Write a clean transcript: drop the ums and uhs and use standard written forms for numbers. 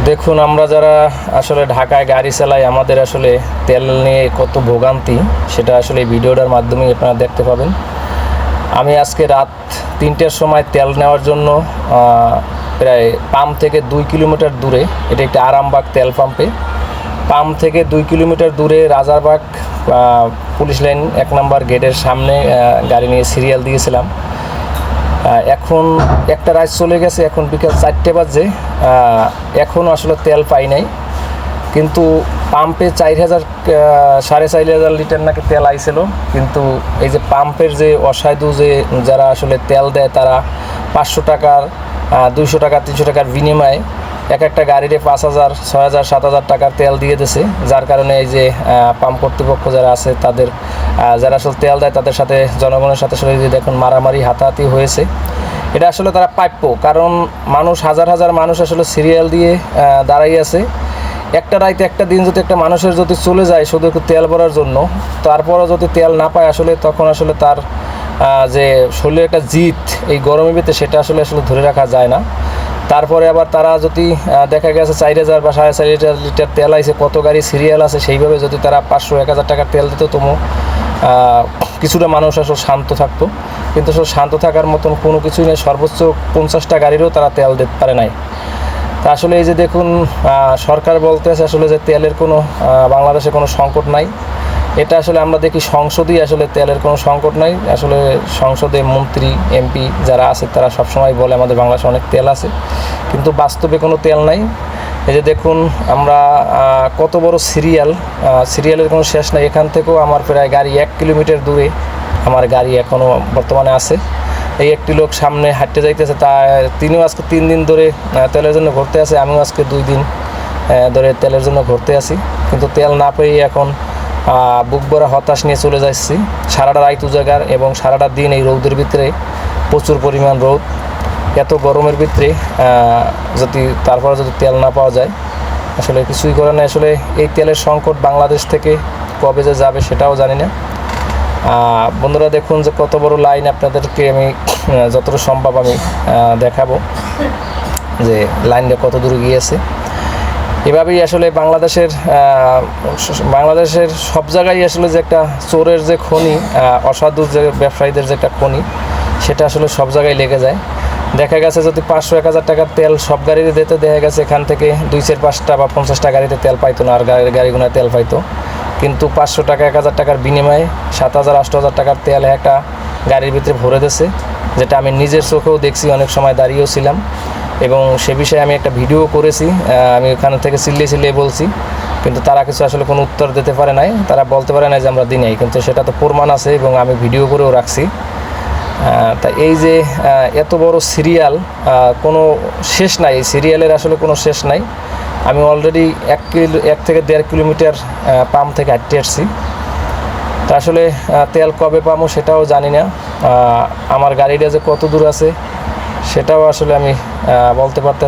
দেখুন, আমরা যারা আসলে ঢাকায় গাড়ি চালাই আমাদের আসলে তেল নিয়ে কত ভোগান্তি সেটা আসলে এই ভিডিওটার মাধ্যমে আপনারা দেখতে পাবেন। আমি আজকে রাত 3টার সময় তেল নেওয়ার জন্য প্রায় পাম্প থেকে 2 কিলোমিটার দূরে, এটা একটা আরামবাগ তেল পাম্প থেকে 2 কিলোমিটার দূরে রাজারবাগ পুলিশ লাইন 1 নম্বর গেটের সামনে গাড়ি নিয়ে সিরিয়াল দিয়েছিলাম। এখন একটা রাত চলে গেছে, এখন বিকাল 4টে বাজে, এখনও আসলে তেল পাই নাই। কিন্তু পাম্পে 4,000 লিটার নাকি তেল আইছিল, কিন্তু এই যে পাম্পের যে অসাধু যে যারা আসলে তেল দেয় তারা 500 টাকার 200 টাকা 300 টাকার বিনিময়ে একটা গাড়িতে 5,000 6,000 7,000 টাকার তেল দিয়ে দিছে। যার কারণে এই যে পাম্প কর্তৃপক্ষ যারা আছে তাদের যারা আসলে তেল দেয় তাদের সাথে জনগণের সাথে আসলে যে দেখুন মারামারি হাতাহাতি হয়েছে। এটা আসলে তারা প্রাপ্য, কারণ মানুষ হাজার হাজার মানুষ আসলে সিরিয়াল দিয়ে দাঁড়াই আছে। একটা রাইতে একটা দিন যদি একটা মানুষের যদি চলে যায় শুধু একটু তেল ভরার জন্য, তারপরও যদি তেল না পায় আসলে তখন আসলে তার যে শরীরে একটা জিত এই গরমের ভিতরে সেটা আসলে ধরে রাখা যায় না। তারপরে আবার তারা যদি দেখা গেছে 4,000 বা 4,500 লিটার তেল আইছে, কত গাড়ি সিরিয়াল আছে, সেইভাবে যদি তারা 500-1,000 টাকার তেল দিত তবু কিছুটা মানুষ আসলে শান্ত থাকতো। কিন্তু আসলে শান্ত থাকার মতন কোনো কিছুই নেই। সর্বোচ্চ 50টা গাড়িরও তারা তেল দিতে পারে নাই। তা আসলে এই যে দেখুন, সরকার বলতেছে আসলে যে তেলের কোনো বাংলাদেশে কোনো সংকট নাই। এটা আসলে আমরা দেখি সংসদেই আসলে তেলের কোনো সংকট নাই। আসলে সংসদে মন্ত্রী এমপি যারা আছে তারা সবসময় বলে আমাদের বাংলাদেশে অনেক তেল আছে, কিন্তু বাস্তবে কোনো তেল নাই। এই যে দেখুন আমরা কত বড় সিরিয়ালের কোনো শেষ নাই। এখান থেকেও আমার প্রায় গাড়ি 1 কিলোমিটার দূরে আমার গাড়ি এখনও বর্তমানে আছে। এই একটি লোক সামনে হাঁটতে যাইতেছে, তিনিও আজকে 3 দিন ধরে তেলের জন্য ঘুরতে আসে। আমিও আজকে 2 দিন ধরে তেলের জন্য ঘুরতে আসি, কিন্তু তেল না পেয়ে এখন বুক ভরা হতাশ নিয়ে চলে যাচ্ছি। সারাটা রাত উজাগার এবং সারাটা দিন এই রৌদের ভিতরে, প্রচুর পরিমাণ রৌদ, এত গরমের ভিতরে তারপরে যদি তেল না পাওয়া যায় আসলে কিছুই করে না। আসলে এই তেলের সংকট বাংলাদেশ থেকে কবে যে যাবে সেটাও জানি না। বন্ধুরা দেখুন যে কত বড় লাইন, আপনাদেরকে আমি যতটা সম্ভব আমি দেখাবো যে লাইনটা কত দূরে গিয়েছে। এভাবেই আসলে বাংলাদেশের সব জায়গায় আসলে যে একটা চোরের যে খনি, অসাধু যে ব্যবসায়ীদের যে একটা খনি, সেটা আসলে সব জায়গায় লেগে যায়। দেখা গেছে যদি 500-1,000 টাকার তেল সব গাড়িতে দিতে, দেখা গেছে এখান থেকে 2-4-5টা বা 50টা গাড়িতে তেল পাইতো না, আর গাড়িগুলো তেল পাইতো। কিন্তু 500 টাকা 1,000 টাকার বিনিময়ে 7,000-8,000 টাকার তেল একটা গাড়ির ভিতরে ভরে দিয়েছে, যেটা আমি নিজের চোখেও দেখছি, অনেক সময় দাঁড়িয়েও ছিলাম এবং সে বিষয়ে আমি একটা ভিডিও করেছি। আমি ওখানে থেকে চিল্লিয়ে বলছি, কিন্তু তারা কিছু আসলে কোনো উত্তর দিতে পারে নাই। তারা বলতে পারে না যে আমরা দিই নাই, কিন্তু সেটা তো প্রমাণ আছে এবং আমি ভিডিও করেও রাখছি। তা এই যে এত বড় সিরিয়াল, কোনো শেষ নাই, এই সিরিয়ালের আসলে কোনো শেষ নাই। আমি অলরেডি 1 থেকে 1.5 কিলোমিটার পাম্প থেকে হাঁটতে আসছি। তা আসলে তেল কবে পাবো সেটাও জানি না। আমার গাড়িটা যে কত দূর আছে সেটাও আসলে আমি বলতে পারতাম।